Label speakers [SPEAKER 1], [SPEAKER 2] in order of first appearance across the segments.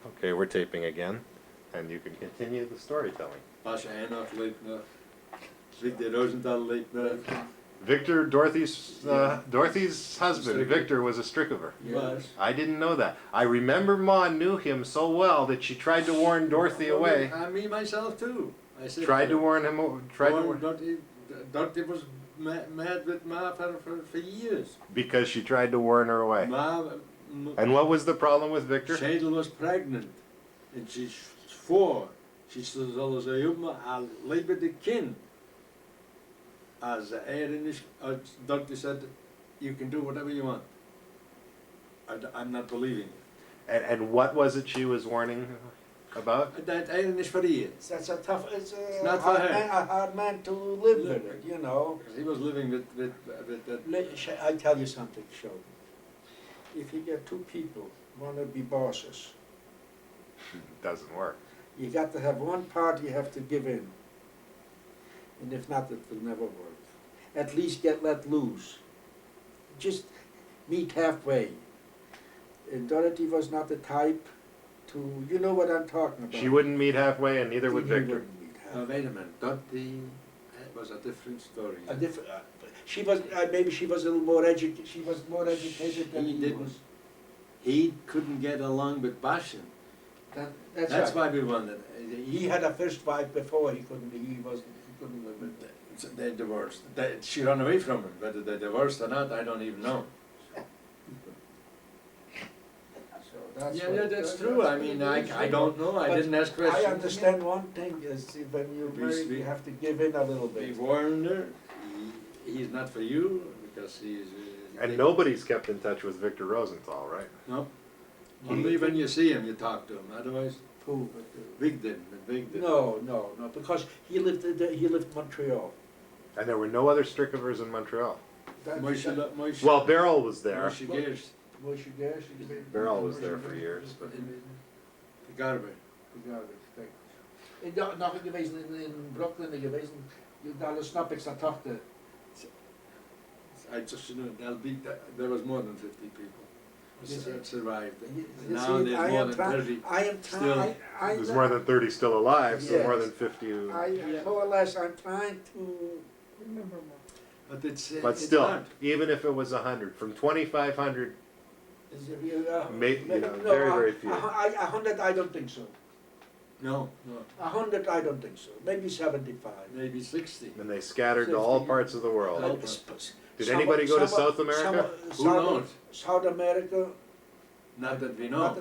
[SPEAKER 1] Okay, we're taping again, and you can continue the storytelling.
[SPEAKER 2] Pasha Enoch leeft nog. Victor Rosenthal leeft nog.
[SPEAKER 1] Victor, Dorothy's husband,
[SPEAKER 2] Stricker.
[SPEAKER 1] Victor, was a Strickover.
[SPEAKER 2] Yes.
[SPEAKER 1] I didn't know that. I remember Ma knew him so well that she tried to warn Dorothy away.
[SPEAKER 2] Me myself too. I said.
[SPEAKER 1] Tried to warn him.
[SPEAKER 2] Dorothy was mad with Ma for years.
[SPEAKER 1] Because she tried to warn her away. And what was the problem with Victor?
[SPEAKER 2] Schedel was pregnant. En she swore. She zal ze jongen al leven de kind. As doctor said, you can do whatever you want. I'm not believing it.
[SPEAKER 1] And what was it she was warning about?
[SPEAKER 2] Dat eieren is for you.
[SPEAKER 3] That's a tough, it's
[SPEAKER 2] Not for her.
[SPEAKER 3] a hard man to live with it, you know.
[SPEAKER 2] He was living with that.
[SPEAKER 3] I tell you something, Sheldon. If you get two people want to be bosses,
[SPEAKER 1] Doesn't work.
[SPEAKER 3] you got to have one part you have to give in. And if not, it will never work. At least get let loose. Just meet halfway. And Dorothy was not the type to, you know what I'm talking about.
[SPEAKER 1] She wouldn't meet halfway, and neither would
[SPEAKER 3] He
[SPEAKER 1] Victor.
[SPEAKER 3] wouldn't meet halfway.
[SPEAKER 2] Wait a minute. Dorothy was a different story.
[SPEAKER 3] A different, she was, maybe she was a little more educated, she was more educated than
[SPEAKER 2] He
[SPEAKER 3] he
[SPEAKER 2] didn't.
[SPEAKER 3] was.
[SPEAKER 2] He couldn't get along with Bashan.
[SPEAKER 3] That's
[SPEAKER 2] That's
[SPEAKER 3] right.
[SPEAKER 2] why we wanted.
[SPEAKER 3] He had a first wife before, he couldn't live with that.
[SPEAKER 2] They divorced. She ran away from him. Whether they divorced or not, I don't even know.
[SPEAKER 3] So that's
[SPEAKER 2] Yeah,
[SPEAKER 3] what-
[SPEAKER 2] that's true. I mean, I don't know. I
[SPEAKER 3] But
[SPEAKER 2] didn't ask questions.
[SPEAKER 3] I understand one thing is when you
[SPEAKER 2] We
[SPEAKER 3] marry,
[SPEAKER 2] speak-
[SPEAKER 3] you have to give in a little
[SPEAKER 2] We
[SPEAKER 3] bit.
[SPEAKER 2] warned her. He's not for you because he's.
[SPEAKER 1] And nobody's kept in touch with Victor Rosenthal, right?
[SPEAKER 2] No. Only when you see him, you talk to him. Otherwise,
[SPEAKER 3] Who?
[SPEAKER 2] Vic didn't. Vic didn't.
[SPEAKER 3] No, because he lived in Montreal.
[SPEAKER 1] And there were no other Strickovers in Montreal.
[SPEAKER 2] Moshe
[SPEAKER 1] Well, Beryl was there.
[SPEAKER 2] Geers,
[SPEAKER 3] Moshe Gersh.
[SPEAKER 1] Beryl was there for years, but
[SPEAKER 2] the Garber.
[SPEAKER 3] Nog geweest in Brooklyn geweest, daar snap ik zijn tochter.
[SPEAKER 2] I just know there was more than 50 people that survived.
[SPEAKER 3] You
[SPEAKER 2] Now
[SPEAKER 3] see,
[SPEAKER 2] there's
[SPEAKER 3] I
[SPEAKER 2] more
[SPEAKER 3] am
[SPEAKER 2] than
[SPEAKER 3] trying,
[SPEAKER 2] 30.
[SPEAKER 3] I am
[SPEAKER 2] still.
[SPEAKER 3] trying,
[SPEAKER 1] there's more than 30 still alive, so more
[SPEAKER 3] Yes.
[SPEAKER 1] than 50.
[SPEAKER 3] more or less, I'm trying to
[SPEAKER 4] Remember more.
[SPEAKER 2] But it's
[SPEAKER 1] But
[SPEAKER 2] it's
[SPEAKER 1] still,
[SPEAKER 2] hard.
[SPEAKER 1] even if it was 100, from 2,500,
[SPEAKER 3] is
[SPEAKER 1] very, very few.
[SPEAKER 3] 100, I don't think so.
[SPEAKER 2] No,
[SPEAKER 3] 100, I don't think so. Maybe 75.
[SPEAKER 2] maybe 60.
[SPEAKER 1] and they scattered to all parts of the world.
[SPEAKER 2] Well,
[SPEAKER 1] Did anybody go to South America?
[SPEAKER 2] Who knows?
[SPEAKER 3] South America,
[SPEAKER 2] Not that we know.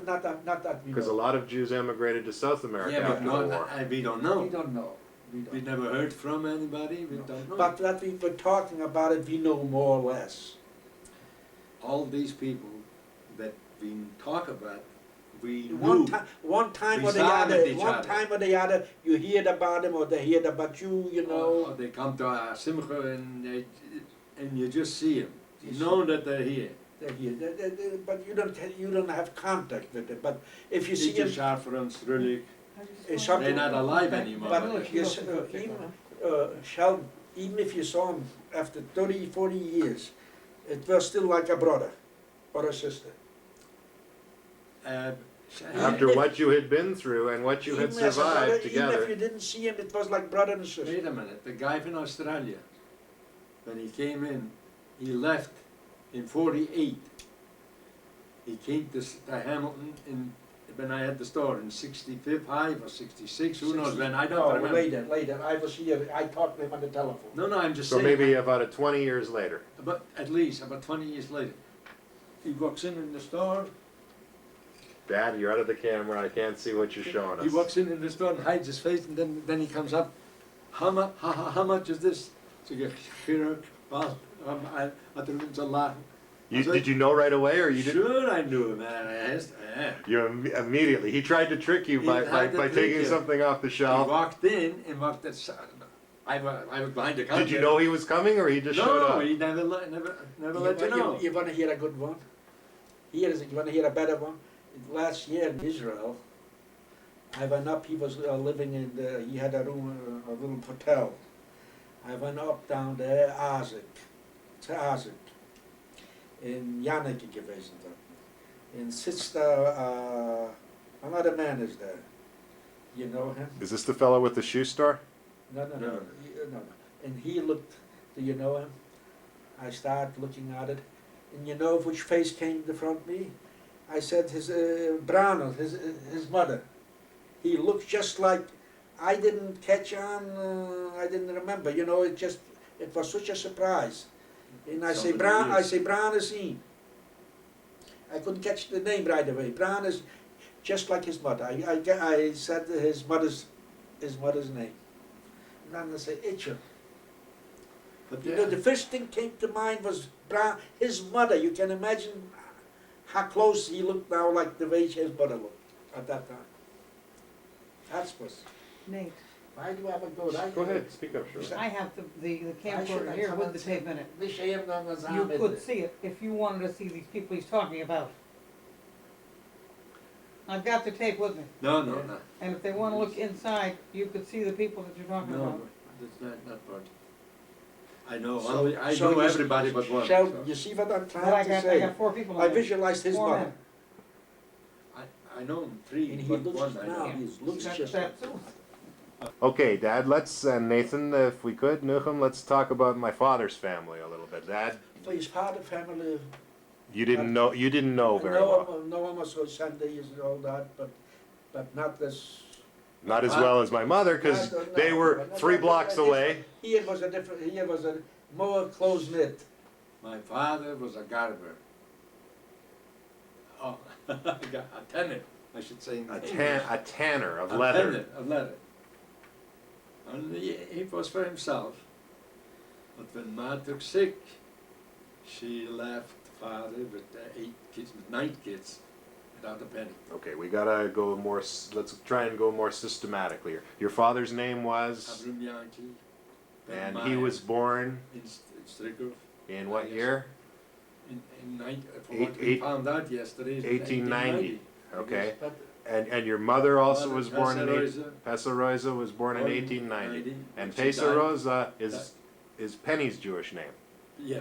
[SPEAKER 3] not that we
[SPEAKER 1] Because a
[SPEAKER 3] know.
[SPEAKER 1] lot of Jews emigrated to South America
[SPEAKER 2] Yeah, but
[SPEAKER 1] after the war.
[SPEAKER 2] we don't
[SPEAKER 3] We
[SPEAKER 2] know.
[SPEAKER 3] don't know. We
[SPEAKER 2] We
[SPEAKER 3] don't.
[SPEAKER 2] never heard from anybody. We don't know.
[SPEAKER 3] But that we were talking about it, we know more or less.
[SPEAKER 2] all these people that we talk about, we
[SPEAKER 3] One
[SPEAKER 2] knew.
[SPEAKER 3] time
[SPEAKER 2] We
[SPEAKER 3] or the
[SPEAKER 2] started
[SPEAKER 3] other,
[SPEAKER 2] each
[SPEAKER 3] one
[SPEAKER 2] other.
[SPEAKER 3] time or the other, you heard about them or they heard about you, you know.
[SPEAKER 2] Or they come to a simcha and you just see them.
[SPEAKER 3] You
[SPEAKER 2] You know that they're here.
[SPEAKER 3] They're here. But you don't have contact with them. But if you see
[SPEAKER 2] Teacher
[SPEAKER 3] them,
[SPEAKER 2] Szafran, Strulik,
[SPEAKER 3] it's something.
[SPEAKER 2] they're not alive anymore.
[SPEAKER 3] But yes, Sheldon, even if you saw him after 30, 40 years, it was still like a brother or a sister.
[SPEAKER 1] After what you had been through and what you had
[SPEAKER 3] Even as a brother,
[SPEAKER 1] survived
[SPEAKER 3] even if you
[SPEAKER 1] together.
[SPEAKER 3] didn't see him, it was like brother and sister.
[SPEAKER 2] Wait a minute, the guy from Australia, when he came in, he left in 48. He came to Hamilton when I had the store in 65 or 66, who knows when, I don't remember.
[SPEAKER 3] Later. I was here, I talked to him on the telephone.
[SPEAKER 2] No, I'm just
[SPEAKER 1] So
[SPEAKER 2] saying.
[SPEAKER 1] maybe about 20 years later.
[SPEAKER 2] At least, about 20 years later. He walks in the store,
[SPEAKER 1] Dad, you're out of the camera. I can't see what you're showing us.
[SPEAKER 2] he walks in the store and hides his face, and then he comes up, how much is this? So you get, well, I don't know,
[SPEAKER 1] Did you know right away, or you didn't?
[SPEAKER 2] Sure, I knew him, man.
[SPEAKER 1] You immediately. He tried to trick you
[SPEAKER 2] He
[SPEAKER 1] by
[SPEAKER 2] tried to trick
[SPEAKER 1] taking
[SPEAKER 2] you.
[SPEAKER 1] something off the
[SPEAKER 2] He
[SPEAKER 1] shelf.
[SPEAKER 2] walked in and walked that. I was behind the counter.
[SPEAKER 1] Did you know he was coming, or he just showed
[SPEAKER 2] No,
[SPEAKER 1] up?
[SPEAKER 2] he never let you know.
[SPEAKER 3] You want to hear a good one? You want to hear a better one? Last year in Israel, I went up, he was living in he had a room, a little hotel. I went up down there, to Isaac, in Yannick gewesen dort. Und sitzt da Another man is there. You know him?
[SPEAKER 1] Is this the fellow with the shoe store?
[SPEAKER 3] No, no, no,
[SPEAKER 2] No.
[SPEAKER 3] no. And he looked, do you know him? I started looking at it, and you know which face came to front me? I said his Brana, his mother. He looked just like, I didn't catch on, I didn't remember, you know, it was such a surprise. And I say, Bran is he. I couldn't catch the name right away. Bran is just like his mother. I said his mother's name. And then I say, Itcher.
[SPEAKER 2] But
[SPEAKER 3] You know, the first thing came to mind was his mother. You can imagine how close he looked now, like the way his mother looked at that time. That's was.
[SPEAKER 4] Nate,
[SPEAKER 3] Why do I have a goat?
[SPEAKER 1] Go ahead, speak up, Shirley.
[SPEAKER 4] I have the camcorder here with the tape in it. You
[SPEAKER 3] You
[SPEAKER 4] could see it if you wanted to see these people he's talking about. I've got the tape with me,
[SPEAKER 2] No, no,
[SPEAKER 3] Yeah.
[SPEAKER 2] no.
[SPEAKER 4] and if they wanna look inside, you could see the people that you're talking
[SPEAKER 2] No,
[SPEAKER 4] about.
[SPEAKER 2] that's not part. I know, I
[SPEAKER 3] So
[SPEAKER 2] know
[SPEAKER 3] you-
[SPEAKER 2] everybody but one.
[SPEAKER 3] Shall,
[SPEAKER 2] so.
[SPEAKER 3] you see what I'm
[SPEAKER 4] But
[SPEAKER 3] trying to
[SPEAKER 4] I
[SPEAKER 3] say?
[SPEAKER 4] got 4 people
[SPEAKER 3] I
[SPEAKER 4] on there.
[SPEAKER 3] visualized his
[SPEAKER 4] 4
[SPEAKER 3] mother.
[SPEAKER 4] men.
[SPEAKER 2] I know him three,
[SPEAKER 3] And he
[SPEAKER 2] but
[SPEAKER 3] looks
[SPEAKER 2] one I
[SPEAKER 3] now,
[SPEAKER 2] know.
[SPEAKER 3] he looks
[SPEAKER 4] That's
[SPEAKER 3] just
[SPEAKER 4] that
[SPEAKER 3] like
[SPEAKER 4] too.
[SPEAKER 1] Okay, Dad, let's, Nathan, if we could, Nuchem, let's talk about my father's family a little bit. Dad,
[SPEAKER 3] For his father family,
[SPEAKER 1] you didn't know very well.
[SPEAKER 3] no one was so Sunday is all that, but not this.
[SPEAKER 1] Not as well as my mother, because
[SPEAKER 3] No,
[SPEAKER 1] they were
[SPEAKER 3] no,
[SPEAKER 1] 3
[SPEAKER 3] no,
[SPEAKER 1] blocks
[SPEAKER 3] no,
[SPEAKER 1] away.
[SPEAKER 3] Here was a more close knit.
[SPEAKER 2] My father was a gardener. Oh, a tenant, I should say. in English.
[SPEAKER 1] A tanner of
[SPEAKER 2] A
[SPEAKER 1] leather.
[SPEAKER 2] tenant of leather. And he was for himself. But when Ma took sick, she left father with 8 kids, with 9 kids, without a penny.
[SPEAKER 1] Okay, we gotta go more, let's try and go more systematically here. Your father's name was,
[SPEAKER 2] Abram Yankee.
[SPEAKER 1] and he was born
[SPEAKER 2] in Strickhoff.
[SPEAKER 1] in what year?
[SPEAKER 2] In from what we
[SPEAKER 1] Eight-
[SPEAKER 2] found out yesterday, is
[SPEAKER 1] 1890. Okay,
[SPEAKER 3] But
[SPEAKER 1] and your mother also was born in,
[SPEAKER 2] Rosa,
[SPEAKER 1] Pesarosa was born in 1890. And Pesarosa is Penny's Jewish name.
[SPEAKER 2] Yeah,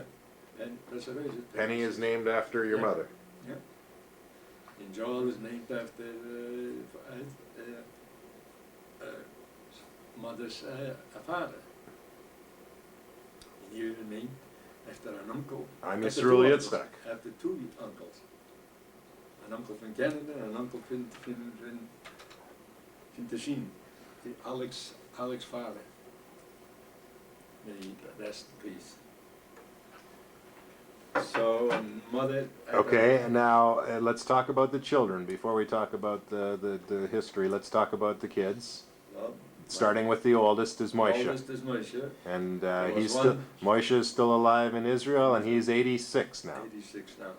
[SPEAKER 2] Pesarosa.
[SPEAKER 1] Penny is named after your
[SPEAKER 2] Yeah.
[SPEAKER 1] mother.
[SPEAKER 2] And Joel is named after mother's father. You named after an uncle.
[SPEAKER 1] I'm
[SPEAKER 2] After
[SPEAKER 1] Yisrael
[SPEAKER 2] 2 uncles.
[SPEAKER 1] Yitzchak.
[SPEAKER 2] After 2 uncles. An uncle from Canada and an uncle from Tessin. Alex father. May he rest in peace. So, mother.
[SPEAKER 1] Okay, and now let's talk about the children before we talk about the history. Let's talk about the kids.
[SPEAKER 2] Well,
[SPEAKER 1] Starting with the oldest is Moshe.
[SPEAKER 2] Oldest is Moshe,
[SPEAKER 1] And
[SPEAKER 2] There was
[SPEAKER 1] he's still,
[SPEAKER 2] one-
[SPEAKER 1] Moshe is still alive in Israel, and he's 86 now.
[SPEAKER 2] 86 now.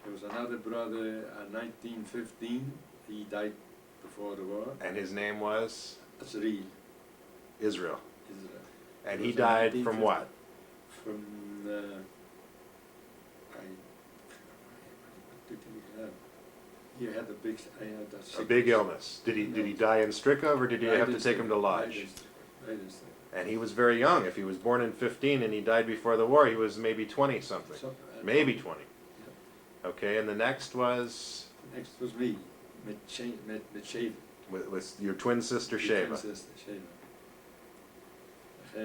[SPEAKER 2] There was another brother, 1915. He died before the war.
[SPEAKER 1] And his name was
[SPEAKER 2] That's real.
[SPEAKER 1] Israel.
[SPEAKER 2] Israel.
[SPEAKER 1] And
[SPEAKER 2] It
[SPEAKER 1] he
[SPEAKER 2] was
[SPEAKER 1] died
[SPEAKER 2] 1950.
[SPEAKER 1] from what?
[SPEAKER 2] From what did he have? He had a big.
[SPEAKER 1] A big illness. Did he die in Strickov, or did you have to take him to Lodge? And he was very young. If he was born in 15 and he died before the war, he was maybe 20 something. Maybe 20. Okay, and the next was
[SPEAKER 2] Next was me, mit Sheva.
[SPEAKER 1] with your twin sister
[SPEAKER 2] Twin
[SPEAKER 1] Sheva.
[SPEAKER 2] sister, Sheva.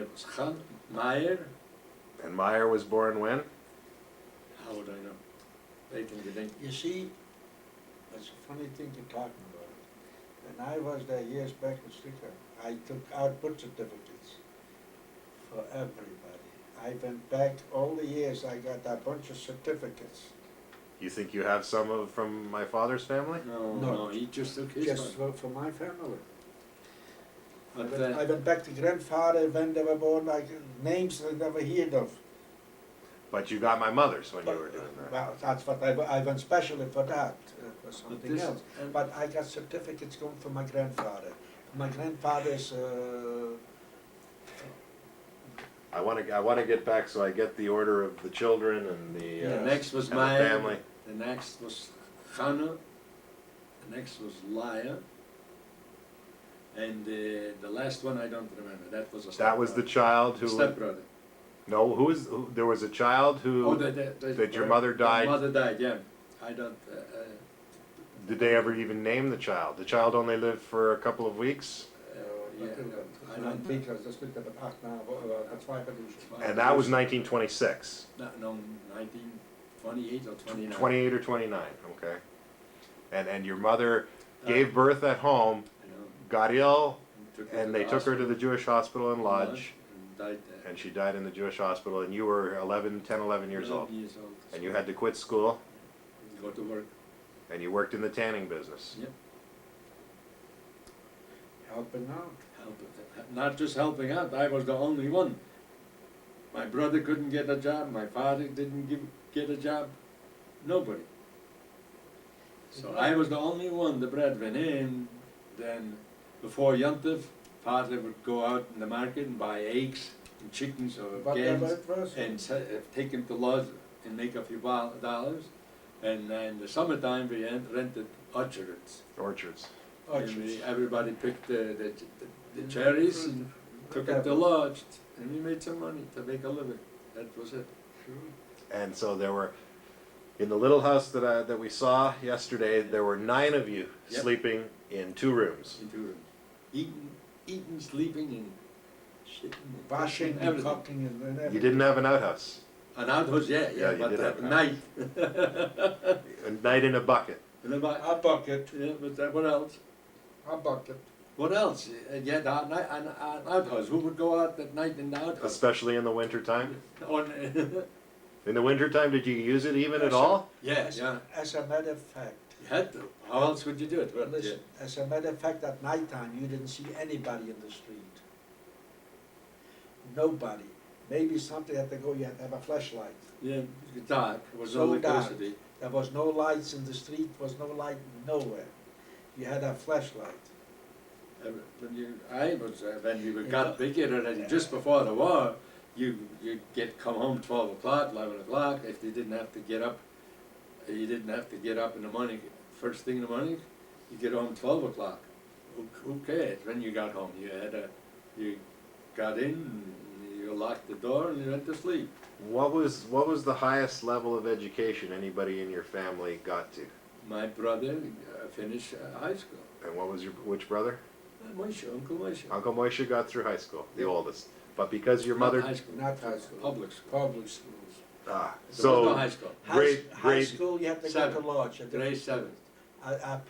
[SPEAKER 2] It was Chan Meyer.
[SPEAKER 1] And Meyer was born when?
[SPEAKER 2] How would I know? Wait till you think.
[SPEAKER 3] you see, it's a funny thing you're talking about. When I was there years back in Stricker, I took out birth certificates for everybody. I went back all the years, I got a bunch of certificates,
[SPEAKER 1] You think you have some from my father's family?
[SPEAKER 2] No,
[SPEAKER 3] No.
[SPEAKER 2] no, he just took his
[SPEAKER 3] just
[SPEAKER 2] one.
[SPEAKER 3] for my family.
[SPEAKER 2] But
[SPEAKER 3] I went back to grandfather when they were born, like names I never heard of.
[SPEAKER 1] But you got my mother's when you were doing that.
[SPEAKER 3] Well, that's what I went specially for that, for
[SPEAKER 2] but
[SPEAKER 3] something
[SPEAKER 2] this,
[SPEAKER 3] else. But I got certificates going for my grandfather. My grandfather's,
[SPEAKER 1] I want to get back so I get the order of the children and the
[SPEAKER 3] Yeah.
[SPEAKER 2] next was
[SPEAKER 1] and the
[SPEAKER 2] my
[SPEAKER 1] family.
[SPEAKER 2] The next was Chana. The next was Laya. And the last one I don't remember. That was a
[SPEAKER 1] That was the child who.
[SPEAKER 2] stepbrother.
[SPEAKER 1] No, who? There was a child who
[SPEAKER 2] Oh, that
[SPEAKER 1] your mother died.
[SPEAKER 2] My mother died. Yeah, I don't.
[SPEAKER 1] Did they ever even name the child? The child only lived for a couple of weeks?
[SPEAKER 2] Yeah.
[SPEAKER 3] Ein Entwickler, das liegt aber 8 Jahre, das war bei
[SPEAKER 1] And that was 1926.
[SPEAKER 2] No, 1928 or 29.
[SPEAKER 1] 28 or 29, okay. And your mother gave birth at home,
[SPEAKER 2] You know,
[SPEAKER 1] got ill,
[SPEAKER 2] took her
[SPEAKER 1] and
[SPEAKER 2] to
[SPEAKER 1] they
[SPEAKER 2] the
[SPEAKER 1] took her to the
[SPEAKER 2] hospital,
[SPEAKER 1] Jewish hospital in Lodge,
[SPEAKER 2] and died there.
[SPEAKER 1] and she died in the Jewish hospital, and you were 10, 11 years old.
[SPEAKER 2] 11 years old.
[SPEAKER 1] And you had to quit school,
[SPEAKER 2] Go to work.
[SPEAKER 1] and you worked in the tanning business.
[SPEAKER 2] Yep.
[SPEAKER 3] helping out.
[SPEAKER 2] Not just helping out, I was the only one. My brother couldn't get a job, my father didn't get a job, nobody. So I was the only one, the breadwinner, and then before Yontif, father would go out in the market and buy eggs and chickens or
[SPEAKER 3] Whatever
[SPEAKER 2] gans
[SPEAKER 3] it was.
[SPEAKER 2] and take them to lodge and make a few dollars. And in the summertime, we rented orchards.
[SPEAKER 1] Orchards.
[SPEAKER 2] And everybody picked the cherries and took it to lodge, and we made some money to make a living. That was it.
[SPEAKER 1] And so there were, in the little house that we saw yesterday, there were 9 of you
[SPEAKER 2] Yep.
[SPEAKER 1] sleeping in 2 rooms.
[SPEAKER 2] In 2 rooms. Eating, sleeping, and shitting, and
[SPEAKER 3] Washing and
[SPEAKER 2] everything.
[SPEAKER 3] cooking and everything.
[SPEAKER 1] You didn't have an outhouse.
[SPEAKER 2] An outhouse,
[SPEAKER 1] Yeah,
[SPEAKER 2] yeah,
[SPEAKER 1] you
[SPEAKER 2] but
[SPEAKER 1] did have
[SPEAKER 2] at
[SPEAKER 1] an
[SPEAKER 2] night.
[SPEAKER 1] A night in a bucket.
[SPEAKER 2] And about,
[SPEAKER 3] A bucket,
[SPEAKER 2] yeah, but what else?
[SPEAKER 3] a bucket.
[SPEAKER 2] What else? Yeah, an outhouse. Who would go out at night in the outhouse?
[SPEAKER 1] Especially in the winter time.
[SPEAKER 2] On,
[SPEAKER 1] In the winter time, did you use it even at all?
[SPEAKER 2] yeah, yeah.
[SPEAKER 3] As a matter of fact,
[SPEAKER 2] You had to. How else would you do it? Well,
[SPEAKER 3] listen, as a matter of fact, at night time, you didn't see anybody in the street. Nobody. Maybe something had to go, you had to have a flashlight.
[SPEAKER 2] yeah, dark. There was
[SPEAKER 3] So
[SPEAKER 2] no
[SPEAKER 3] dark.
[SPEAKER 2] electricity.
[SPEAKER 3] There was no lights in the street, was no light nowhere. You had a flashlight.
[SPEAKER 2] When we got bigger already, just before the war, you come home 12 o'clock, 11 o'clock. If you didn't have to get up, you didn't have to get up in the morning. First thing in the morning, you get home 12 o'clock. Who cared when you got home? You got in, you locked the door, and you went to sleep.
[SPEAKER 1] What was the highest level of education anybody in your family got to?
[SPEAKER 2] My brother finished high school.
[SPEAKER 1] And which brother?
[SPEAKER 2] Moshe, Uncle Moshe.
[SPEAKER 1] Uncle Moshe got through high school, the oldest. But because your
[SPEAKER 2] Not
[SPEAKER 1] mother,
[SPEAKER 2] high school.
[SPEAKER 3] Not high school.
[SPEAKER 2] Public school.
[SPEAKER 3] Public schools.
[SPEAKER 2] There was no
[SPEAKER 1] so
[SPEAKER 2] high school.
[SPEAKER 1] Great-
[SPEAKER 3] High
[SPEAKER 1] great-
[SPEAKER 3] school, you have to go
[SPEAKER 2] Seven.
[SPEAKER 3] to lodge.
[SPEAKER 2] Grade 7.
[SPEAKER 3] A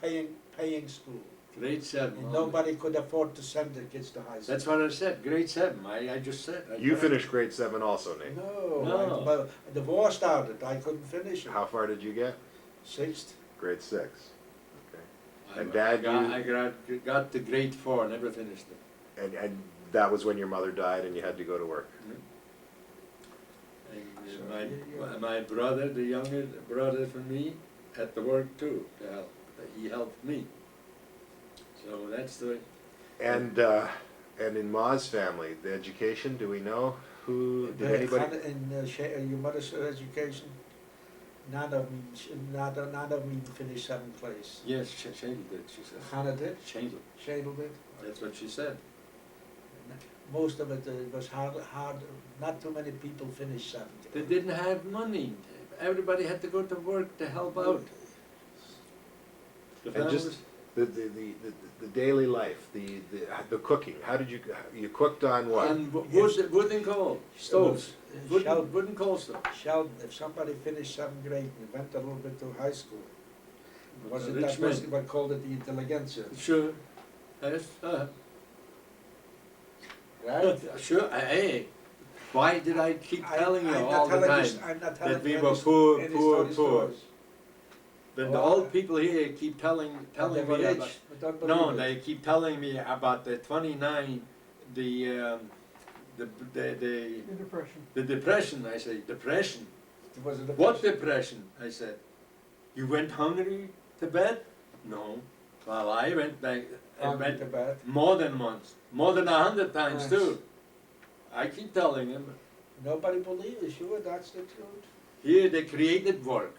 [SPEAKER 3] paying school.
[SPEAKER 2] Grade 7.
[SPEAKER 3] And nobody could afford to send their kids to high school.
[SPEAKER 2] That's what I said, grade 7. I just said.
[SPEAKER 1] you finished grade 7 also, Nate.
[SPEAKER 3] No,
[SPEAKER 2] No.
[SPEAKER 3] but the war started, I couldn't finish it.
[SPEAKER 1] How far did you get?
[SPEAKER 3] 6th.
[SPEAKER 1] Grade 6. Okay. And
[SPEAKER 2] I
[SPEAKER 1] Dad,
[SPEAKER 2] got to grade 4, never finished it.
[SPEAKER 1] And that was when your mother died and you had to go to work.
[SPEAKER 2] And
[SPEAKER 3] So,
[SPEAKER 2] my brother, the younger brother from me, had to work too to help. He helped me. So that's the.
[SPEAKER 1] And in Ma's family, the education, do we know who, did anybody?
[SPEAKER 3] In your mother's education, none of them even finished 7th place.
[SPEAKER 2] Yes, Shadle did, she said.
[SPEAKER 3] Hannah did,
[SPEAKER 2] Shadle.
[SPEAKER 3] Shadle did.
[SPEAKER 2] That's what she said.
[SPEAKER 3] Most of it was hard, not too many people finished 7th.
[SPEAKER 2] They didn't have money. Everybody had to go to work to help out. The
[SPEAKER 1] And just
[SPEAKER 2] families-
[SPEAKER 1] the daily life, the cooking, how did you cooked on what?
[SPEAKER 2] And wood and coal, stoves, wood and coal stove.
[SPEAKER 3] Sheldon, if somebody finished 7th grade and went a little bit to high school, was it
[SPEAKER 2] Rich
[SPEAKER 3] that
[SPEAKER 2] man.
[SPEAKER 3] was what called it the intelligentsia?
[SPEAKER 2] Sure. Yes,
[SPEAKER 3] Right?
[SPEAKER 2] sure, hey, why did I keep telling you
[SPEAKER 3] I'm not
[SPEAKER 2] all the
[SPEAKER 3] telling
[SPEAKER 2] time
[SPEAKER 3] you- I'm not telling
[SPEAKER 2] that we
[SPEAKER 3] you
[SPEAKER 2] were
[SPEAKER 3] any-
[SPEAKER 2] poor,
[SPEAKER 3] any
[SPEAKER 2] poor,
[SPEAKER 3] stories
[SPEAKER 2] poor?
[SPEAKER 3] to us.
[SPEAKER 2] But the
[SPEAKER 3] Oh,
[SPEAKER 2] old people here keep telling
[SPEAKER 3] They were
[SPEAKER 2] me about,
[SPEAKER 3] rich, but don't
[SPEAKER 2] no,
[SPEAKER 3] believe it.
[SPEAKER 2] they keep telling me about the 29, the
[SPEAKER 4] Depression.
[SPEAKER 2] the depression. I say, depression?
[SPEAKER 3] Was it a
[SPEAKER 2] What depression? I said, you went hungry to bed? No. Well, I went back, I
[SPEAKER 3] Hungry
[SPEAKER 2] went
[SPEAKER 3] to bed?
[SPEAKER 2] more than once, more than 100 times
[SPEAKER 3] Yes.
[SPEAKER 2] too. I keep telling him,
[SPEAKER 3] Nobody believes you, sure, that's the truth.
[SPEAKER 2] here they created work.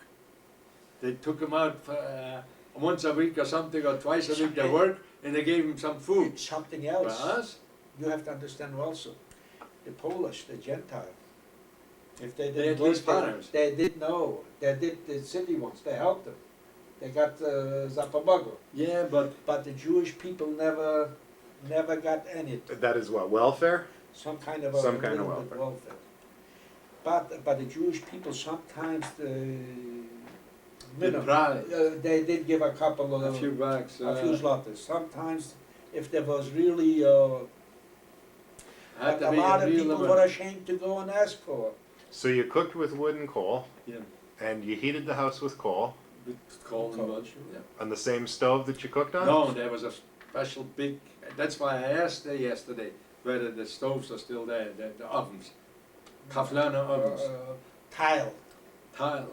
[SPEAKER 2] They took him out for, once a week or something, or twice a week to work, and they gave him some food.
[SPEAKER 3] It's something
[SPEAKER 2] For
[SPEAKER 3] else.
[SPEAKER 2] us,
[SPEAKER 3] You have to understand also, the Polish, the Gentile, if they
[SPEAKER 2] They
[SPEAKER 3] didn't
[SPEAKER 2] at least
[SPEAKER 3] work,
[SPEAKER 2] farmers.
[SPEAKER 3] they did know, they did the city ones, they helped them. They got Zapamago.
[SPEAKER 2] Yeah,
[SPEAKER 3] But the Jewish people never got any.
[SPEAKER 1] That is what, welfare?
[SPEAKER 3] Some kind of
[SPEAKER 1] Some kind of
[SPEAKER 3] little bit
[SPEAKER 1] welfare.
[SPEAKER 3] But the Jewish people sometimes
[SPEAKER 2] they tried.
[SPEAKER 3] they did give a couple of
[SPEAKER 2] A few bucks.
[SPEAKER 3] a few zlotys. Sometimes if there was really
[SPEAKER 2] Had
[SPEAKER 3] but
[SPEAKER 2] to
[SPEAKER 3] a
[SPEAKER 2] be
[SPEAKER 3] lot of
[SPEAKER 2] real
[SPEAKER 3] people
[SPEAKER 2] amount.
[SPEAKER 3] were ashamed to go and ask for.
[SPEAKER 1] So you cooked with wood and coal,
[SPEAKER 2] Yeah,
[SPEAKER 1] and you heated the house with coal,
[SPEAKER 2] with coal and
[SPEAKER 3] Coal,
[SPEAKER 2] mud.
[SPEAKER 3] sure.
[SPEAKER 2] Yeah.
[SPEAKER 1] on the same stove that you cooked on?
[SPEAKER 2] No, there was a special big, that's why I asked there yesterday whether the stoves are still there, the ovens. Kaflana ovens,
[SPEAKER 3] Tile,
[SPEAKER 2] tile,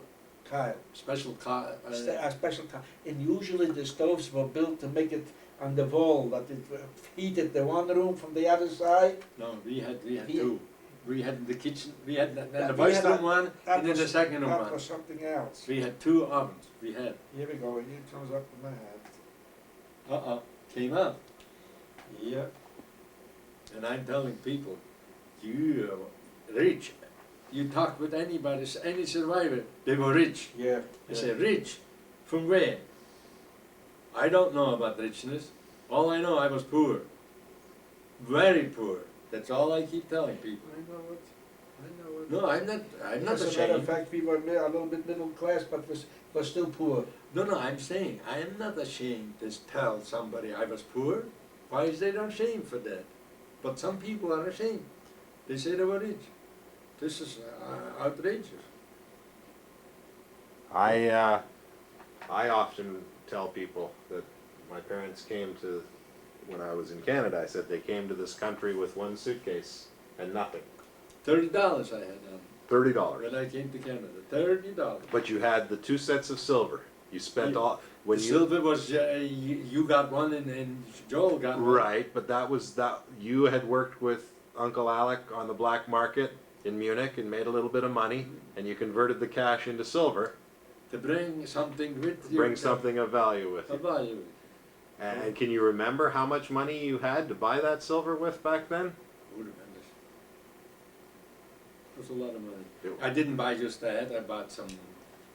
[SPEAKER 2] special
[SPEAKER 3] a special tile. And usually the stoves were built to make it on the wall, that it heated the one room from the other side.
[SPEAKER 2] no, we had
[SPEAKER 3] He-
[SPEAKER 2] two. We had in the kitchen, we had the
[SPEAKER 3] we
[SPEAKER 2] first
[SPEAKER 3] had
[SPEAKER 2] room
[SPEAKER 3] that-
[SPEAKER 2] one,
[SPEAKER 3] That
[SPEAKER 2] and then the
[SPEAKER 3] was-
[SPEAKER 2] second room
[SPEAKER 3] That
[SPEAKER 2] one.
[SPEAKER 3] was something else.
[SPEAKER 2] We had two ovens, we had.
[SPEAKER 3] Here we go, and it comes up in my head.
[SPEAKER 2] Came up.
[SPEAKER 3] Yeah.
[SPEAKER 2] And I'm telling people, you are rich. You talk with anybody, any survivor, they were rich.
[SPEAKER 3] Yeah.
[SPEAKER 2] I say, rich? From where? I don't know about richness. All I know, I was poor. Very poor. That's all I keep telling people.
[SPEAKER 3] I know what.
[SPEAKER 2] No, I'm not
[SPEAKER 3] As a matter of
[SPEAKER 2] ashamed.
[SPEAKER 3] fact, we were a little bit middle class, but was still poor.
[SPEAKER 2] No, I'm saying, I am not ashamed to tell somebody I was poor. Why is they not ashamed for that? But some people are ashamed. They say they were rich. This is outrageous.
[SPEAKER 1] I often tell people that my parents came to, when I was in Canada, I said they came to this country with one suitcase and nothing.
[SPEAKER 2] $30 I had
[SPEAKER 1] $30.
[SPEAKER 2] when I came to Canada. $30.
[SPEAKER 1] But you had the 2 sets of silver. You spent
[SPEAKER 2] Yeah.
[SPEAKER 1] all, when
[SPEAKER 2] The
[SPEAKER 1] you,
[SPEAKER 2] silver was, you got one and Joel got one.
[SPEAKER 1] right, but you had worked with Uncle Alec on the black market in Munich and made a little bit of money, and you converted the cash into silver,
[SPEAKER 2] To bring something with you.
[SPEAKER 1] bring something of value with
[SPEAKER 2] Of
[SPEAKER 1] you.
[SPEAKER 2] value.
[SPEAKER 1] And can you remember how much money you had to buy that silver with back then?
[SPEAKER 2] Who remembers? It was a lot of money.
[SPEAKER 1] It-
[SPEAKER 2] I didn't buy just that, I bought some,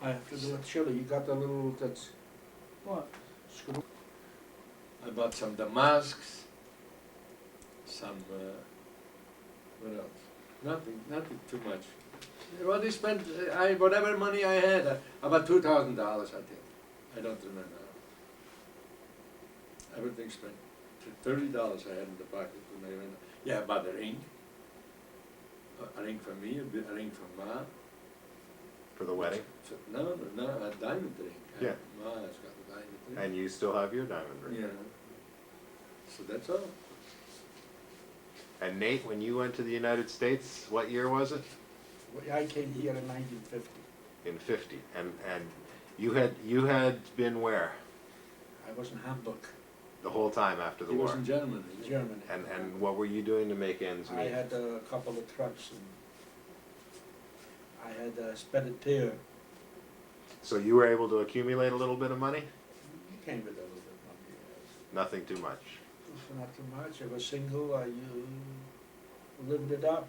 [SPEAKER 3] I have to do it, Shirley, you got a little, that's,
[SPEAKER 4] What?
[SPEAKER 3] screw.
[SPEAKER 2] I bought some damasks, some, what else? Nothing too much. Well, they spent, whatever money I had, about $2,000 I think. I don't remember. Everything spent. $30 I had in the pocket when I went. Yeah, I bought a ring. A ring for me, a ring for Ma.
[SPEAKER 1] For the wedding?
[SPEAKER 2] No, a diamond ring.
[SPEAKER 1] Yeah.
[SPEAKER 2] Ma has got a diamond ring.
[SPEAKER 1] And you still have your diamond ring.
[SPEAKER 2] Yeah. So that's all.
[SPEAKER 1] And Nate, when you went to the United States, what year was it?
[SPEAKER 3] I came here in 1950.
[SPEAKER 1] In 50. And you had been where?
[SPEAKER 3] I was in Hamburg,
[SPEAKER 1] The whole time after the
[SPEAKER 2] He was
[SPEAKER 1] war?
[SPEAKER 2] in Germany.
[SPEAKER 3] Germany.
[SPEAKER 1] And what were you doing to make ends
[SPEAKER 3] I
[SPEAKER 1] meet?
[SPEAKER 3] had a couple of trucks and I had a spediteur.
[SPEAKER 1] So you were able to accumulate a little bit of money?
[SPEAKER 3] Came with a little bit of money, yes.
[SPEAKER 1] Nothing too much.
[SPEAKER 3] Not too much. I was single. I lived it up.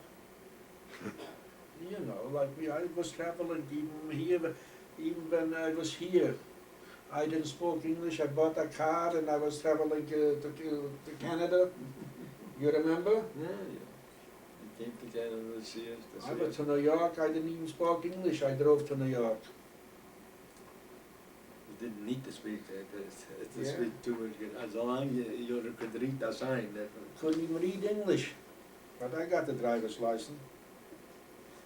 [SPEAKER 3] You know, like I was traveling even here, even when I was here. I didn't speak English. I bought a car and I was traveling to Canada. You remember?
[SPEAKER 2] Yeah, yeah. He came to Canada to see us.
[SPEAKER 3] I went to New York. I didn't even speak English. I drove to New York.
[SPEAKER 2] You didn't need to speak to
[SPEAKER 3] Yeah.
[SPEAKER 2] speak too much. As long as you could read the sign.
[SPEAKER 3] Couldn't even read English. But I got the driver's license.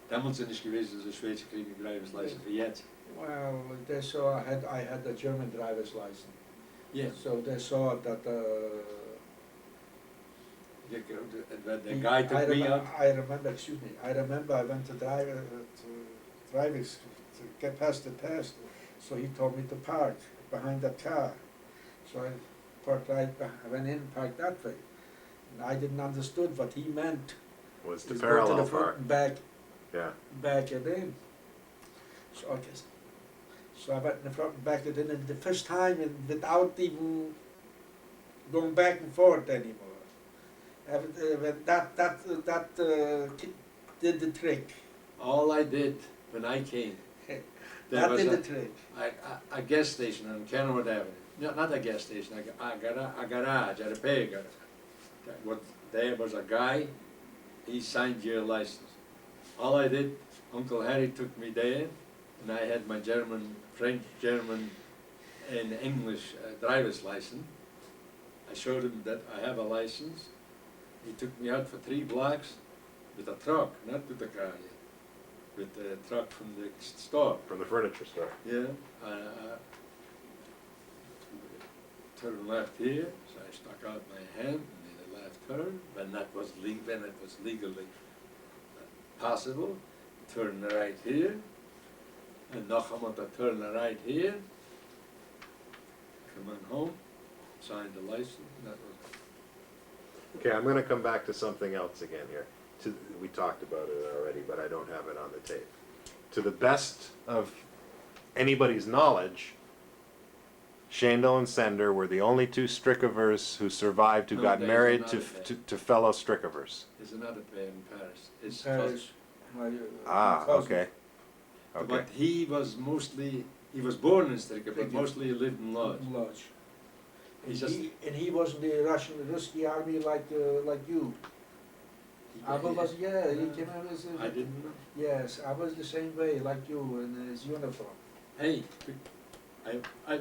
[SPEAKER 2] Damals sind nicht gewesen, so Schweizer kriegen driver's license wie jetzt.
[SPEAKER 3] Well, they saw I had a German driver's license.
[SPEAKER 2] Yeah.
[SPEAKER 3] So they saw that
[SPEAKER 2] The guy took me up.
[SPEAKER 3] I remember, excuse me, I remember I went to driving to get past the test. So he told me to park behind that car. So I parked right, I went in, parked that way. And I didn't understood what he meant.
[SPEAKER 1] Was to
[SPEAKER 3] Is go
[SPEAKER 1] parallel
[SPEAKER 3] to the front
[SPEAKER 1] park.
[SPEAKER 3] and back,
[SPEAKER 1] Yeah.
[SPEAKER 3] back it in. So I guess, so I went in the front and back it in, and the first time, and without even going back and forth anymore. That did the trick.
[SPEAKER 2] All I did when I came, There
[SPEAKER 3] Not
[SPEAKER 2] was
[SPEAKER 3] in
[SPEAKER 2] a,
[SPEAKER 3] the train.
[SPEAKER 2] a gas station on Kenwood Avenue. No, not a gas station, a garage, a repair garage. There was a guy, he signed your license. All I did, Uncle Harry took me there, and I had my French, German, and English driver's license. I showed him that I have a license. He took me out for 3 blocks with a truck, not with a car yet, with the truck from the store.
[SPEAKER 1] From the furniture store.
[SPEAKER 2] Yeah, turn left here, so I stuck out my hand and made a left turn, when it was legally possible. Turn right here, and noch einmal to turn right here. Come on home, signed the license, and that was it.
[SPEAKER 1] Okay, I'm gonna come back to something else again here. We talked about it already, but I don't have it on the tape. To the best of anybody's knowledge, Shandel and Sender were the only 2 Stricovers who survived who
[SPEAKER 2] No,
[SPEAKER 1] got
[SPEAKER 2] there's
[SPEAKER 1] married to,
[SPEAKER 2] another
[SPEAKER 1] to fellow Stricovers.
[SPEAKER 2] There's another pair in Paris. His
[SPEAKER 3] Paris, my
[SPEAKER 1] Ah,
[SPEAKER 3] cousin.
[SPEAKER 1] okay.
[SPEAKER 2] cousin.
[SPEAKER 1] Okay.
[SPEAKER 2] But he was born in Stricker, but mostly he lived in Lodz.
[SPEAKER 3] Lodz.
[SPEAKER 2] He's just,
[SPEAKER 3] He was in the Russian army like you. Abba was, yeah, he came out as
[SPEAKER 2] I didn't know.
[SPEAKER 3] yes, I was the same way, like you, in his uniform.
[SPEAKER 2] Hey, I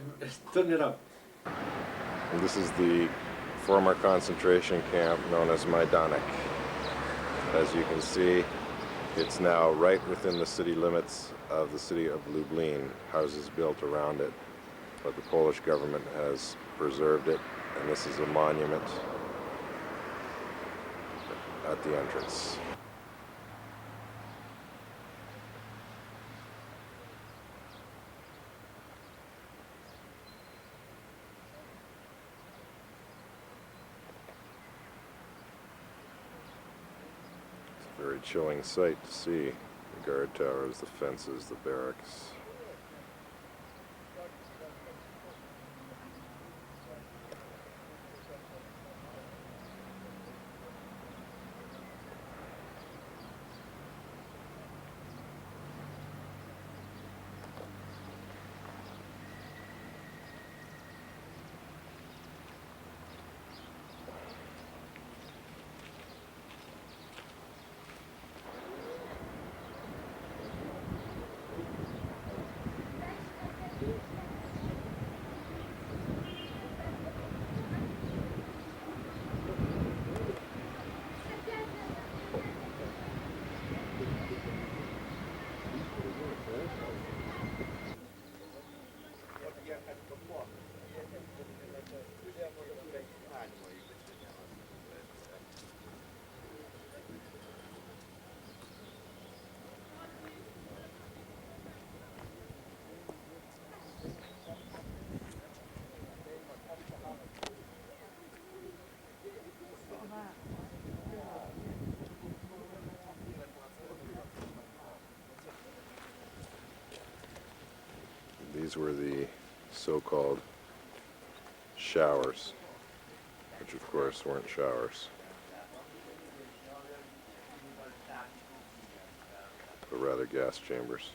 [SPEAKER 2] turn it up.
[SPEAKER 1] And this is the former concentration camp known as Majdanek. As you can see, it's now right within the city limits of the city of Lublin. Houses built around it, but the Polish government has preserved it, and this is a monument at the entrance. It's a very chilling sight to see. The guard towers, the fences, the barracks. These were the so-called showers, which of course weren't showers, but rather gas chambers.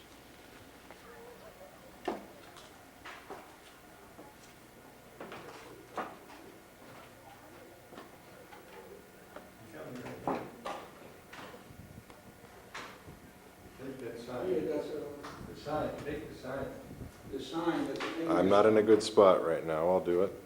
[SPEAKER 3] The sign that the
[SPEAKER 1] I'm not in a good spot right now, I'll do it.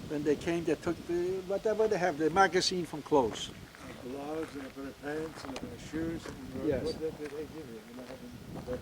[SPEAKER 3] When they came, they took the, whatever they have, the magazine from clothes.
[SPEAKER 2] Gloves and a pair of pants and a pair of shoes. And
[SPEAKER 3] Yes.
[SPEAKER 2] what did they give you? And I haven't-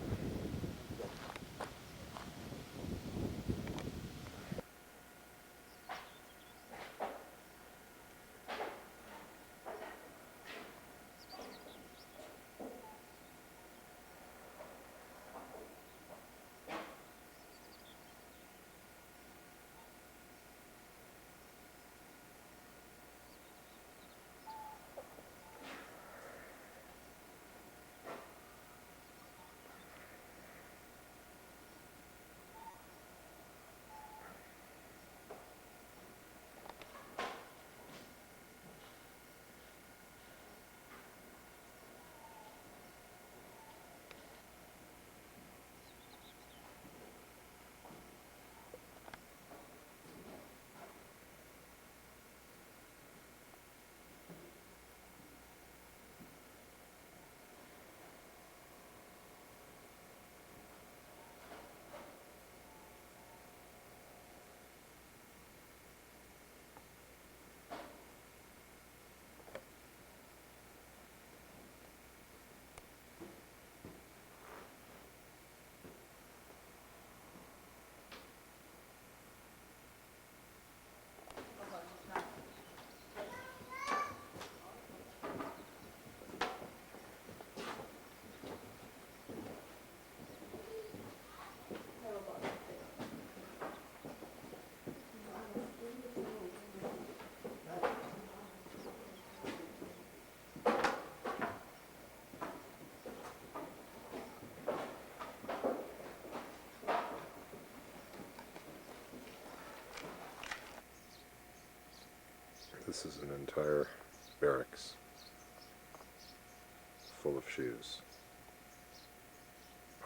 [SPEAKER 1] This is an entire barracks full of shoes,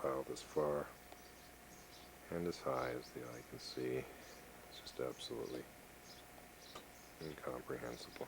[SPEAKER 1] piled as far and as high as the eye can see. It's just absolutely incomprehensible.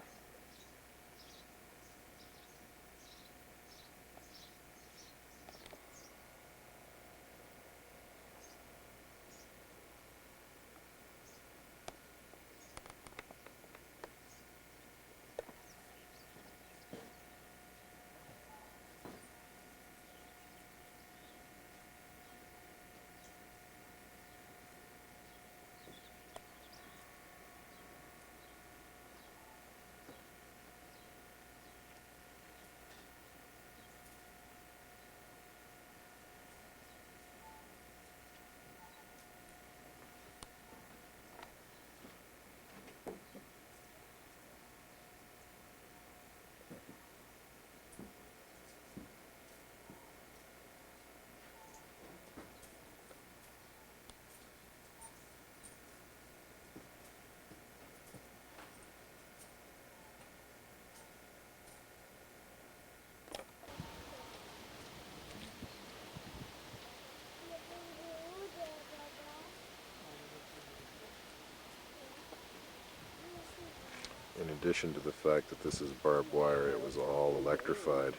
[SPEAKER 1] In addition to the fact that this is barbed wire, it was all electrified.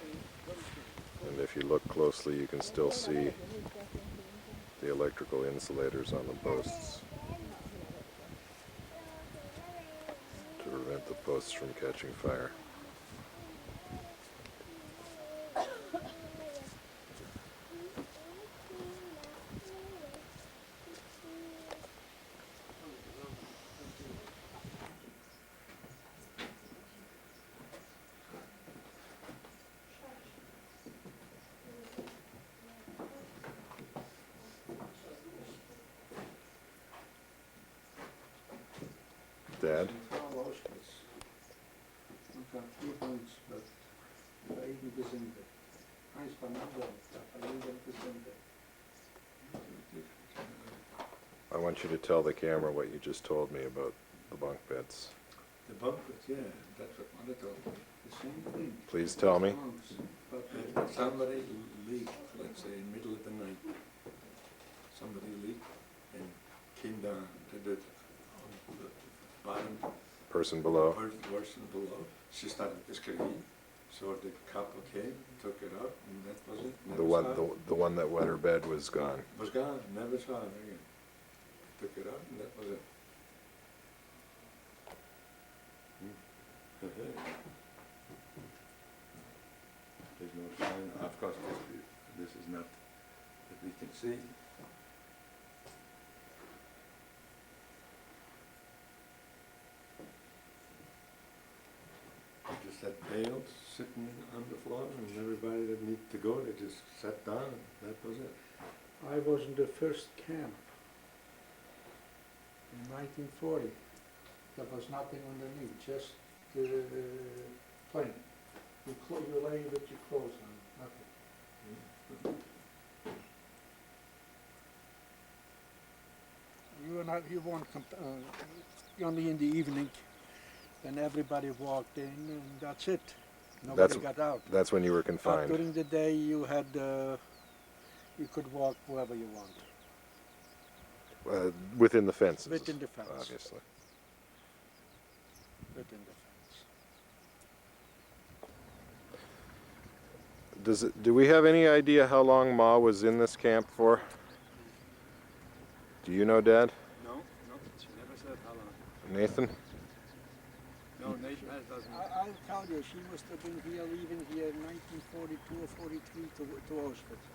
[SPEAKER 1] And if you look closely, you can still see the electrical insulators on the posts to prevent the posts from catching fire. Dad? I want you to tell the camera what you just told me about the bunk beds.
[SPEAKER 2] The bunk beds, yeah, that's what Mother told me. The same thing.
[SPEAKER 1] Please tell me.
[SPEAKER 2] But somebody leaked, let's say, in the middle of the night. Somebody leaked and came down to the bottom
[SPEAKER 1] Person below.
[SPEAKER 2] person below. She started screaming. So the couple came, took it out, and that was it. Never saw it.
[SPEAKER 1] The one that wet her bed was gone.
[SPEAKER 2] Was gone, never saw it again. Took it out, and that was it.
[SPEAKER 5] There's no sign, of course, this is not that we can see. Just had bales sitting on the floor, and everybody that needed to go, they just sat down, and that was it.
[SPEAKER 3] I was in the first camp in 1940. There was nothing underneath, just the plain. You lay with your clothes on, nothing. You won't only in the evening, when everybody walked in, and that's it. Nobody got out.
[SPEAKER 1] That's when you were
[SPEAKER 3] But
[SPEAKER 1] confined.
[SPEAKER 3] during the day, you had you could walk wherever you want.
[SPEAKER 1] Within the fences.
[SPEAKER 3] Within the fence.
[SPEAKER 1] Obviously.
[SPEAKER 3] Within the fence.
[SPEAKER 1] Do we have any idea how long Ma was in this camp for? Do you know, Dad?
[SPEAKER 2] No, she never said how long.
[SPEAKER 1] Nathan?
[SPEAKER 2] No, Nathan doesn't.
[SPEAKER 3] I'll tell you, she must have been here, leaving here in 1942 or 43 to Auschwitz,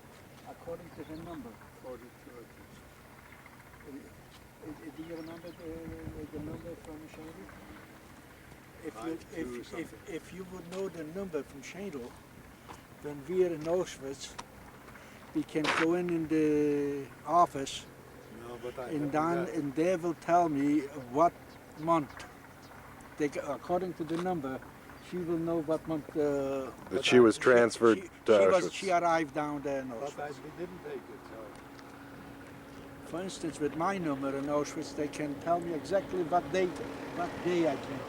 [SPEAKER 3] according to the number.
[SPEAKER 2] 42.
[SPEAKER 3] Do you remember the number from Schendel? If you would know the number from Schendel, when we are in Auschwitz, we can go in the office,
[SPEAKER 2] No, but
[SPEAKER 3] and they will tell me what month. According to the number, she will know what month.
[SPEAKER 1] That she was transferred to Auschwitz.
[SPEAKER 3] She arrived down there in
[SPEAKER 2] But
[SPEAKER 3] Auschwitz.
[SPEAKER 2] we didn't take it, so.
[SPEAKER 3] For instance, with my number in Auschwitz, they can tell me exactly what day I came.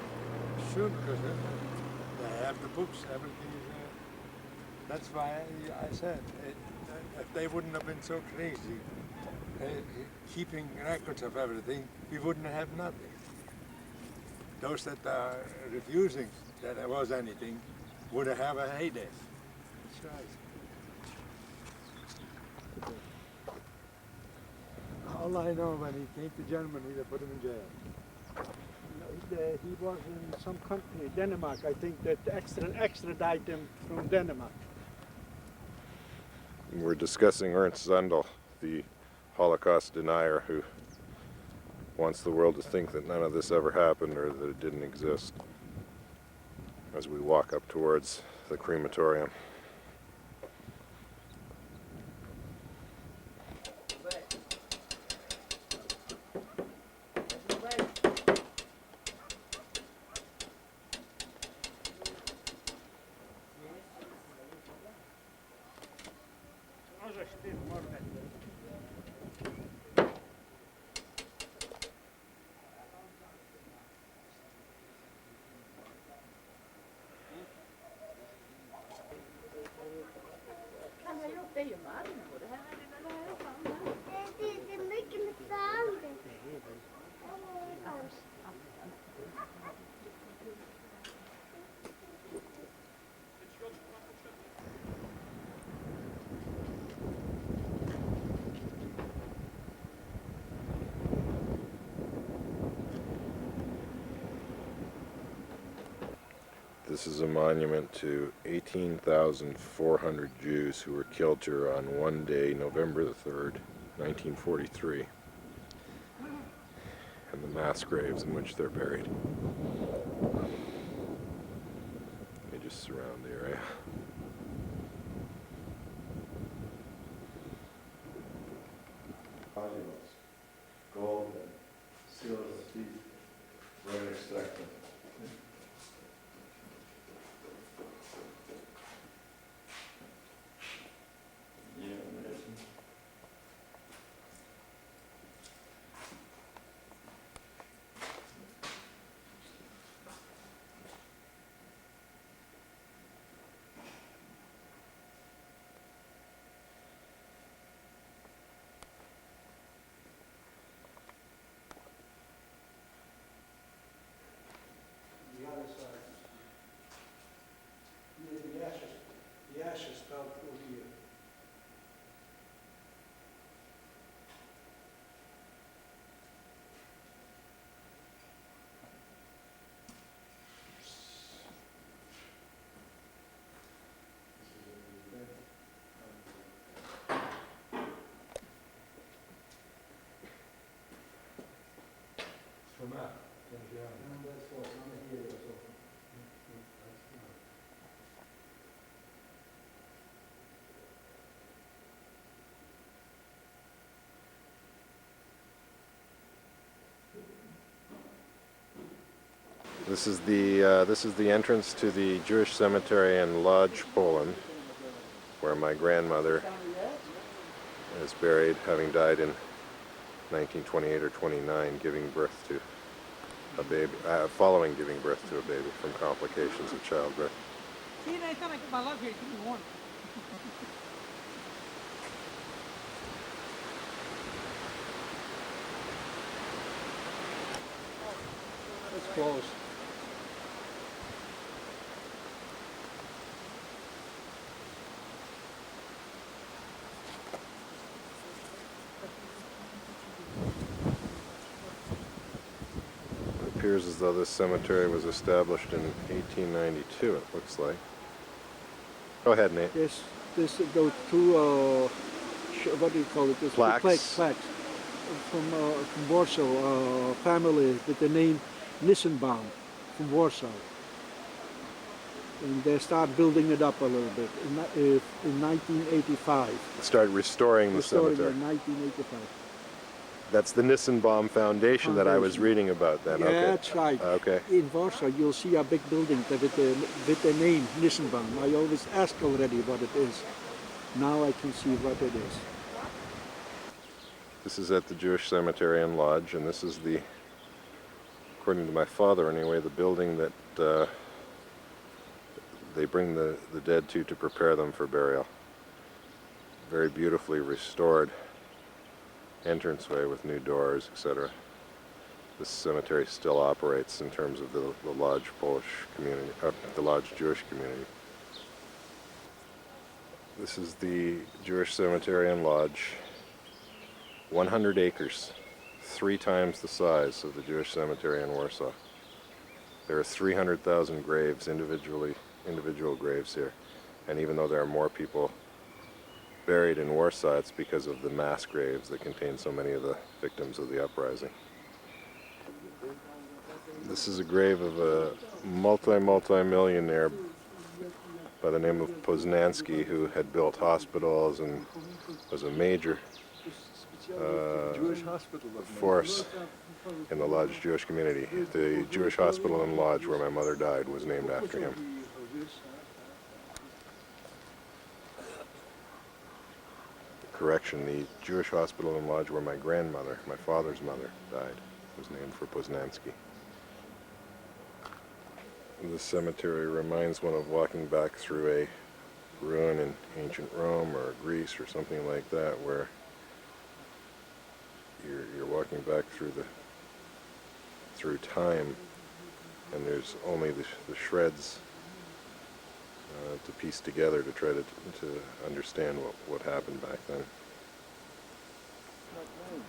[SPEAKER 2] Sure, because they have the books, everything is that's why I said, if they wouldn't have been so crazy, keeping records of everything, we wouldn't have nothing. Those that are refusing that there was anything would have a heyday. That's right. All I know, when he came to Germany, they put him in jail.
[SPEAKER 3] He was in some country, Denmark, I think, that extradited him from Denmark.
[SPEAKER 1] We're discussing Ernst Zundel, the Holocaust denier who wants the world to think that none of this ever happened or that it didn't exist, as we walk up towards the crematorium.
[SPEAKER 6] Det är ju Malmö, det här är det är mycket med färger.
[SPEAKER 1] This is a monument to 18,400 Jews who were killed here on one day, November the 3rd, 1943, and the mass graves in which they're buried. They just surround the area.
[SPEAKER 5] Gold and silver teeth, very extracted.
[SPEAKER 1] This is the entrance to the Jewish cemetery in Lodz, Poland, where my grandmother is buried, having died in 1928 or 29, giving birth to a baby, following giving birth to a baby from complications of childbirth.
[SPEAKER 2] It's closed.
[SPEAKER 1] It appears as though this cemetery was established in 1892, it looks like. Go ahead, Nate.
[SPEAKER 7] Yes, those two, what do you call it? This
[SPEAKER 1] Plaques.
[SPEAKER 7] Plaques from Warsaw, family with the name Nissenbaum from Warsaw. And they start building it up a little bit in 1985.
[SPEAKER 1] Start restoring the
[SPEAKER 7] Restoring
[SPEAKER 1] cemetery.
[SPEAKER 7] in 1985.
[SPEAKER 1] That's the Nissenbaum Foundation that I was reading about then.
[SPEAKER 7] Yeah,
[SPEAKER 1] Okay.
[SPEAKER 7] that's right.
[SPEAKER 1] Okay.
[SPEAKER 7] In Warsaw, you'll see a big building with the name Nissenbaum. I always ask already what it is. Now I can see what it is.
[SPEAKER 1] This is at the Jewish cemetery in Lodz, and this is the, according to my father anyway, the building that they bring the dead to prepare them for burial. Very beautifully restored entranceway with new doors, etc. This cemetery still operates in terms of the Lodz Polish community, the Lodz Jewish community. This is the Jewish cemetery in Lodz. 100 acres, 3 times the size of the Jewish cemetery in Warsaw. There are 300,000 graves, individual graves here. And even though there are more people buried in Warsaw, it's because of the mass graves that contain so many of the victims of the uprising. This is a grave of a multi-millionaire by the name of Poznański, who had built hospitals and was a major force in the Lodz Jewish community. The Jewish hospital in Lodz, where my mother died, was named after him. Correction, the Jewish hospital in Lodz where my grandmother, my father's mother, died, was named for Poznański. This cemetery reminds one of walking back through a ruin in ancient Rome or Greece or something like that, where you're walking back through time, and there's only the shreds to piece together to try to understand what happened back then.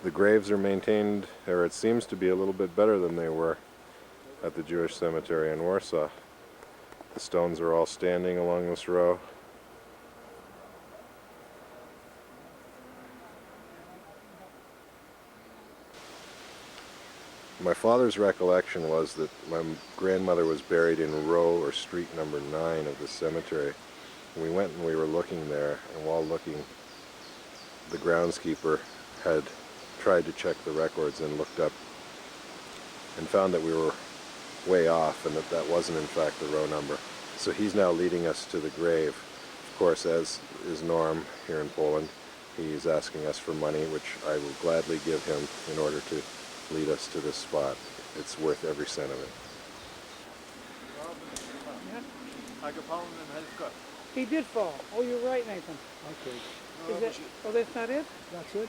[SPEAKER 1] The graves are maintained, or it seems to be a little bit better than they were at the Jewish cemetery in Warsaw. The stones are all standing along this row. My father's recollection was that my grandmother was buried in row or street number 9 of the cemetery. We went and we were looking there, and while looking, the groundskeeper had tried to check the records and looked up and found that we were way off and that wasn't in fact the row number. So he's now leading us to the grave. Of course, as is norm here in Poland, he's asking us for money, which I will gladly give him in order to lead us to this spot. It's worth every cent of it.
[SPEAKER 4] He did fall. Oh, you're right, Nathan.
[SPEAKER 7] Okay,
[SPEAKER 4] Is it? Oh, that's not it?
[SPEAKER 7] that's it.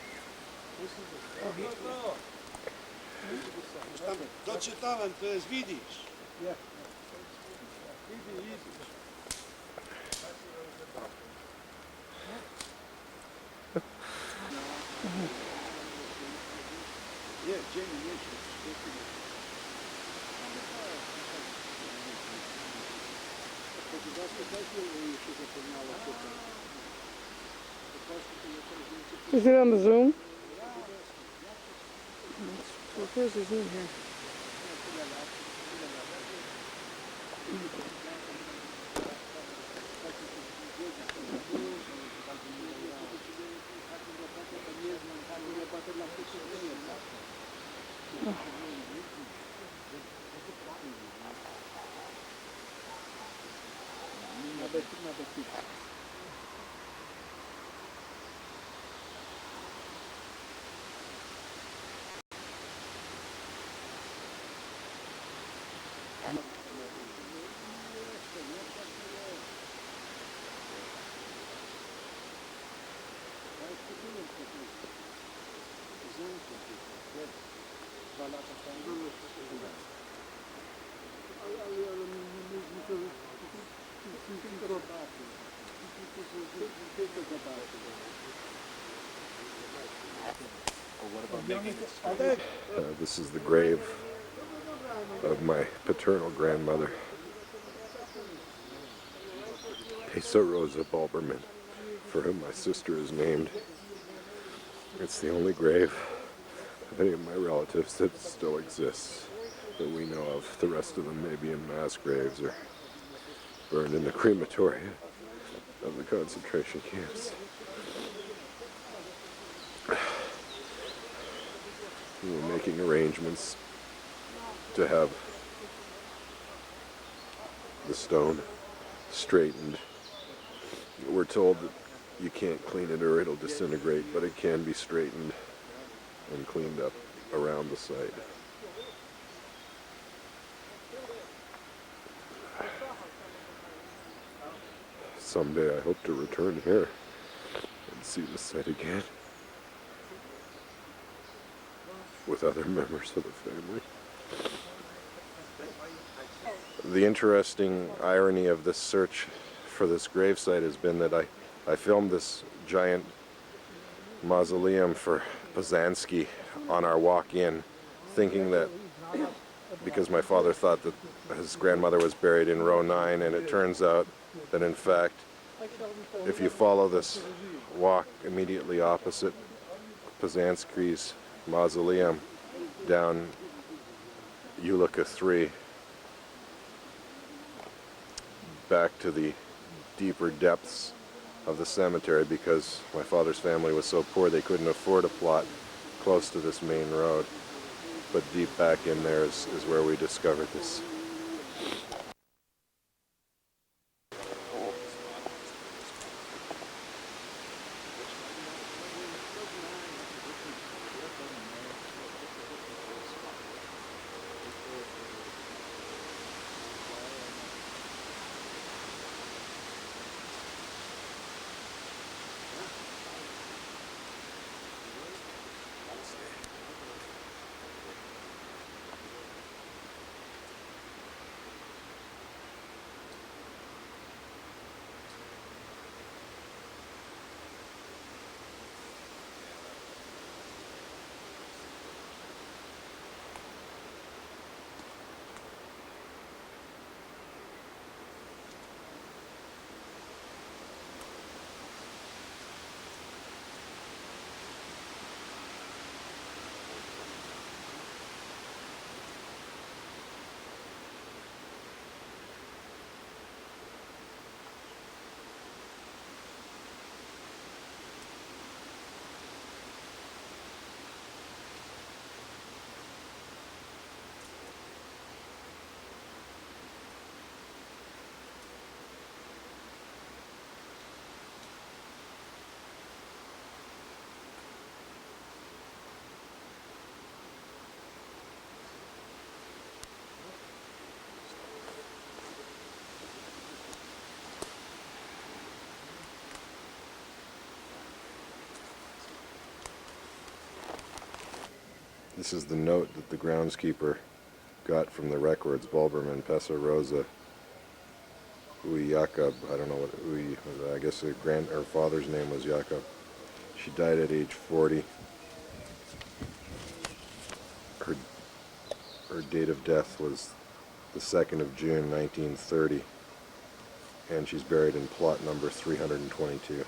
[SPEAKER 8] Doczytałem, to jest, widzisz.
[SPEAKER 7] Yeah.
[SPEAKER 8] Nie, dzień miesiąc.
[SPEAKER 4] Is it on the Zoom? Where's the Zoom here?
[SPEAKER 1] This is the grave of my paternal grandmother, Rosa Balberman, for whom my sister is named. It's the only grave of any of my relatives that still exists that we know of. The rest of them may be in mass graves or burned in the crematoria of the concentration camps. We were making arrangements to have the stone straightened. We're told that you can't clean it or it'll disintegrate, but it can be straightened and cleaned up around the site. Someday I hope to return here and see the site again with other members of the family. The interesting irony of this search for this gravesite has been that I filmed this giant mausoleum for Poznanski on our walk in, thinking that because my father thought that his grandmother was buried in row 9, and it turns out that in fact if you follow this walk immediately opposite Poznanski's mausoleum down Ulica 3 back to the deeper depths of the cemetery, because my father's family was so poor they couldn't afford a plot close to this main road, but deep back in there is where we discovered this. This is the note that the groundskeeper got from the records. Balberman, Pesa Rosa, Ui Jakob. I don't know what Ui was. I guess her father's name was Jakob. She died at age 40. Her date of death was the 2nd of June, 1930, and she's buried in plot number 322.